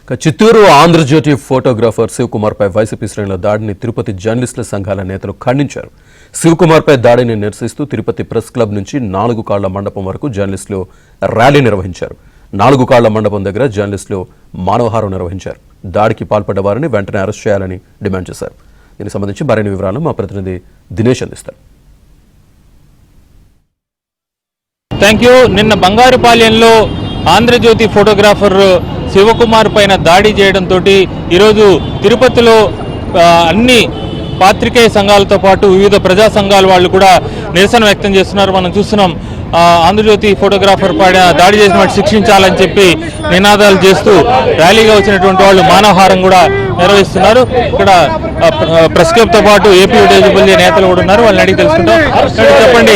Chittoor Andhra Jyothi photographer శివకుమార్పై YCP శ్రేణుల దాడిని తిరుపతి జర్నలిస్టుల సంఘాల నేతలు ఖండించారు. శివకుమార్పై దాడిని నిరసిస్తూ తిరుపతి ప్రెస్ క్లబ్ నుంచి 4 కాళ్ల మండపం వరకు జర్నలిస్టులు ర్యాలీ నిర్వహించారు. 4 కాళ్ల మండపం దగ్గర జర్నలిస్టులు మానవహారం నిర్వహించారు. దాడికి పాల్పడ్డ వారిని వెంటనే అరెస్ట్ చేయాలని డిమాండ్ చేశారు. దీనికి సంబంధించి మరిన్ని వివరాలు మా ప్రతినిధి దినేష్ అందిస్తారు. నిన్న బంగారుపాలెంలో ఆంధ్రజ్యోతి ఫోటోగ్రాఫర్ శివకుమార్ పైన దాడి చేయడంతో ఈరోజు తిరుపతిలో అన్ని పాత్రికేయ సంఘాలతో పాటు వివిధ ప్రజా సంఘాల వాళ్ళు కూడా నిరసన వ్యక్తం చేస్తున్నారు. మనం చూస్తున్నాం, ఆంధ్రజ్యోతి ఫోటోగ్రాఫర్ పైన దాడి చేసిన వాటిని శిక్షించాలని చెప్పి నినాదాలు చేస్తూ ర్యాలీగా వచ్చినటువంటి వాళ్ళు మానవహారం కూడా నిర్వహిస్తున్నారు. ఇక్కడ ప్రెస్ క్లబ్ తో పాటు ఏపీ డబ్ల్యూజే నేతలు కూడా ఉన్నారు. వాళ్ళని అడిగి తెలుసుకుంటాం. చెప్పండి,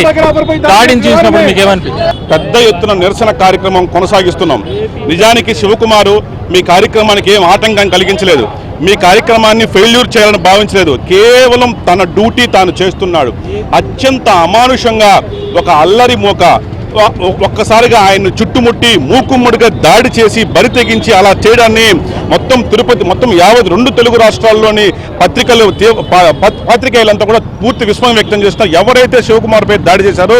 దాడిని చూసినప్పుడు మీకు ఏమనిపించింది? పెద్ద ఎత్తున నిరసన కార్యక్రమం కొనసాగిస్తున్నాం. నిజానికి శివకుమారు మీ కార్యక్రమానికి ఏం ఆటంకం కలిగించలేదు, మీ కార్యక్రమాన్ని ఫెయిల్యూర్ చేయాలని భావించలేదు. కేవలం తన డ్యూటీ తాను చేస్తున్నాడు. అత్యంత అమానుషంగా ఒక అల్లరి మోక ఒక్కసారిగా ఆయన చుట్టుముట్టి మూకుమ్మడిగా దాడి చేసి బరి తెగించి అలా చేయడాన్ని మొత్తం తిరుపతి మొత్తం యావత్ 2 తెలుగు రాష్ట్రాల్లోని పాత్రికేయులంతా కూడా పూర్తి విస్మయం వ్యక్తం చేస్తున్నారు. ఎవరైతే శివకుమార్పై దాడి చేశారో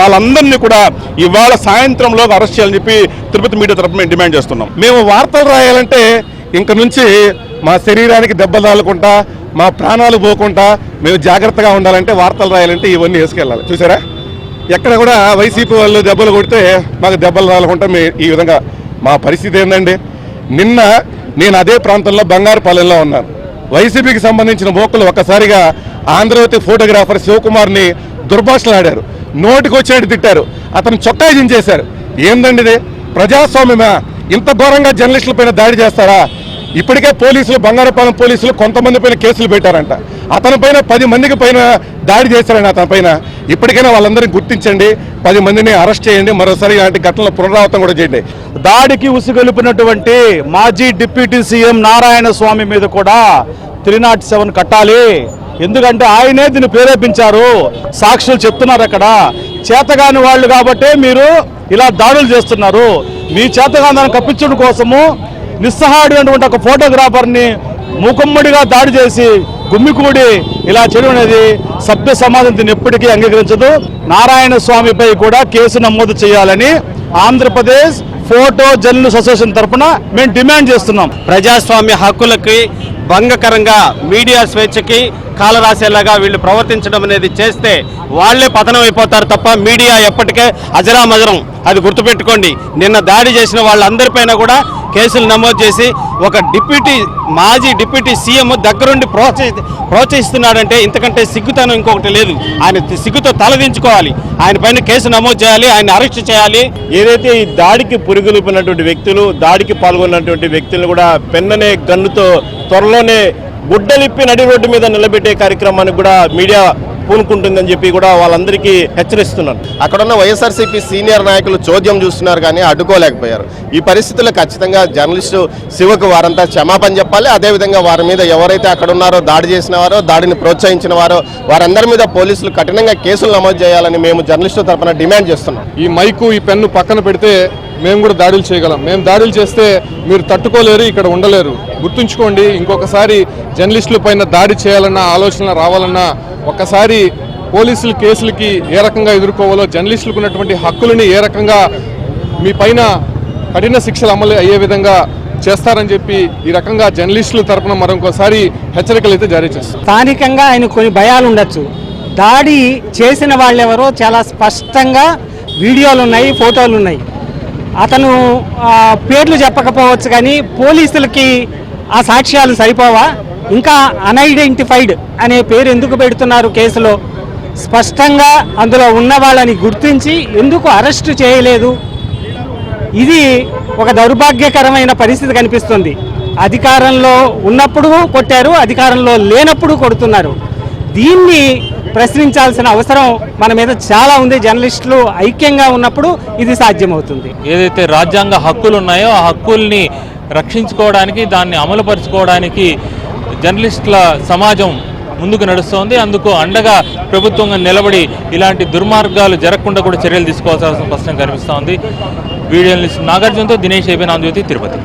వాళ్ళందరినీ కూడా ఇవాళ సాయంత్రంలో అరెస్ట్ చేయాలని చెప్పి తిరుపతి మీడియా తరఫున మేము డిమాండ్ చేస్తున్నాం. మేము వార్తలు రాయాలంటే ఇంక నుంచి మా శరీరానికి దెబ్బలు తాగకుండా, మా ప్రాణాలు పోకుండా మేము జాగ్రత్తగా ఉండాలంటే, వార్తలు రాయాలంటే ఇవన్నీ వేసుకెళ్ళాలి. చూసారా, ఎక్కడ కూడా వైసీపీ వాళ్ళు దెబ్బలు కొడితే మాకు దెబ్బలు రాలకుండా ఈ విధంగా మా పరిస్థితి ఏందండి. నిన్న నేను అదే ప్రాంతంలో బంగారుపాలెంలో ఉన్నాను. వైసీపీకి సంబంధించిన మోక్కులు ఒక్కసారిగా ఆంధ్రజ్యోతి ఫోటోగ్రాఫర్ శివకుమార్ని దుర్భాషలాడారు, నోటికి వచ్చేట్టు తిట్టారు, అతను చొక్కా జించేశారు. ఏందండి ఇది? ప్రజాస్వామ్యమా? ఇంత ఘోరంగా జర్నలిస్టుల పైన దాడి చేస్తారా? ఇప్పటికే పోలీసులు, బంగారుపాలెం పోలీసులు కొంతమంది పైన కేసులు పెట్టారంట. అతని పైన 10 మందికి పైన దాడి చేశారని అతని పైన. ఇప్పటికైనా వాళ్ళందరినీ గుర్తించండి, 10 మందిని అరెస్ట్ చేయండి, మరోసారి ఇలాంటి ఘటనలు పునరావృతం కూడా చేయండి. దాడికి ఉసుగొలిపినటువంటి మాజీ డిప్యూటీ సీఎం నారాయణ స్వామి మీద కూడా 307 కట్టాలి. ఎందుకంటే ఆయనే దీన్ని ప్రేరేపించారు, సాక్షులు చెప్తున్నారు. అక్కడ చేతగాని వాళ్ళు కాబట్టే మీరు ఇలా దాడులు చేస్తున్నారు. మీ చేతగాంధాన్ని కప్పించడం కోసము నిస్సహాయుడైనటువంటి ఒక ఫోటోగ్రాఫర్ని మూకుమ్మడిగా దాడి చేసి గుమ్మికూడి ఇలా చేయడం అనేది సభ్య సమాజం దీన్ని ఎప్పటికీ అంగీకరించదు. నారాయణ స్వామిపై కూడా కేసు నమోదు చేయాలని ఆంధ్రప్రదేశ్ ఫోటో జర్నలిస్ట్ అసోసియేషన్ తరఫున మేము డిమాండ్ చేస్తున్నాం. ప్రజాస్వామ్య హక్కులకి భంగకరంగా, మీడియా స్వేచ్ఛకి కాలరాసేలాగా వీళ్ళు ప్రవర్తించడం అనేది చేస్తే వాళ్లే పతనం అయిపోతారు తప్ప మీడియా ఎప్పటికే అజరామజరం. అది గుర్తుపెట్టుకోండి. నిన్న దాడి చేసిన వాళ్ళందరిపైన కూడా కేసులు నమోదు చేసి ఒక మాజీ డిప్యూటీ సీఎం దగ్గరుండి ప్రోత్సహిస్తున్నాడంటే ఇంతకంటే సిగ్గుతనం ఇంకొకటి లేదు. ఆయన సిగ్గుతో తలదించుకోవాలి. ఆయన పైన కేసు నమోదు చేయాలి, ఆయన అరెస్ట్ చేయాలి. ఏదైతే ఈ దాడికి పురుగులిపినటువంటి వ్యక్తులు, దాడికి పాల్గొన్నటువంటి వ్యక్తులను కూడా పెన్ననే గన్నుతో త్వరలోనే గుడ్డలిప్పి నడి రోడ్డు మీద నిలబెట్టే కార్యక్రమానికి కూడా మీడియా పూనుకుంటుందని చెప్పి కూడా వాళ్ళందరికీ హెచ్చరిస్తున్నారు. అక్కడున్న వైఎస్ఆర్సీపీ సీనియర్ నాయకులు చోద్యం చూస్తున్నారు కానీ అడ్డుకోలేకపోయారు. ఈ పరిస్థితుల్లో ఖచ్చితంగా జర్నలిస్టు శివకు వారంతా క్షమాపణ చెప్పాలి. అదేవిధంగా వారి మీద ఎవరైతే అక్కడ ఉన్నారో, దాడి చేసిన వారో, దాడిని ప్రోత్సహించిన వారో వారందరి మీద పోలీసులు కఠినంగా కేసులు నమోదు చేయాలని మేము జర్నలిస్టు తరఫున డిమాండ్ చేస్తున్నాం. ఈ మైకు, ఈ పెన్ను పక్కన పెడితే మేము కూడా దాడులు చేయగలం. మేము దాడులు చేస్తే మీరు తట్టుకోలేరు, ఇక్కడ ఉండలేరు. గుర్తుంచుకోండి, ఇంకొకసారి జర్నలిస్టుల పైన దాడి చేయాలన్నా, ఆలోచన రావాలన్నా ఒక్కసారి పోలీసుల కేసులకి ఏ రకంగా ఎదుర్కోవాలో, జర్నలిస్టులకు ఉన్నటువంటి హక్కులని ఏ రకంగా మీ పైన కఠిన శిక్షలు అమలు అయ్యే విధంగా చేస్తారని చెప్పి ఈ రకంగా జర్నలిస్టుల తరఫున మరొకసారి హెచ్చరికలు అయితే జారీ చేస్తారు. స్థానికంగా ఆయన కొన్ని భయాలు ఉండొచ్చు. దాడి చేసిన వాళ్ళెవరో చాలా స్పష్టంగా వీడియోలు ఉన్నాయి, ఫోటోలు ఉన్నాయి. అతను పేర్లు చెప్పకపోవచ్చు కానీ పోలీసులకి ఆ సాక్ష్యాలు సరిపోవా? ఇంకా అన్ఐడెంటిఫైడ్ అనే పేరు ఎందుకు పెడుతున్నారు కేసులో? స్పష్టంగా అందులో ఉన్న వాళ్ళని గుర్తించి ఎందుకు అరెస్టు చేయలేదు? ఇది ఒక దౌర్భాగ్యకరమైన పరిస్థితి కనిపిస్తుంది. అధికారంలో ఉన్నప్పుడు కొట్టారు, అధికారంలో లేనప్పుడు కొడుతున్నారు. దీన్ని ప్రశ్నించాల్సిన అవసరం మన మీద చాలా ఉంది. జర్నలిస్టులు ఐక్యంగా ఉన్నప్పుడు ఇది సాధ్యమవుతుంది. ఏదైతే రాజ్యాంగ హక్కులు ఉన్నాయో ఆ హక్కుల్ని రక్షించుకోవడానికి, దాన్ని అమలుపరుచుకోవడానికి జర్నలిస్టుల సమాజం ముందుకు నడుస్తోంది. అందుకు అండగా ప్రభుత్వంగా నిలబడి ఇలాంటి దుర్మార్గాలు జరగకుండా కూడా చర్యలు తీసుకోవాల్సిన స్పష్టంగా కనిపిస్తోంది. వీడియో జర్నలిస్ట్ నాగార్జునతో దినేష్, ఏబీ ఆంధ్రజ్యోతి, తిరుపతి.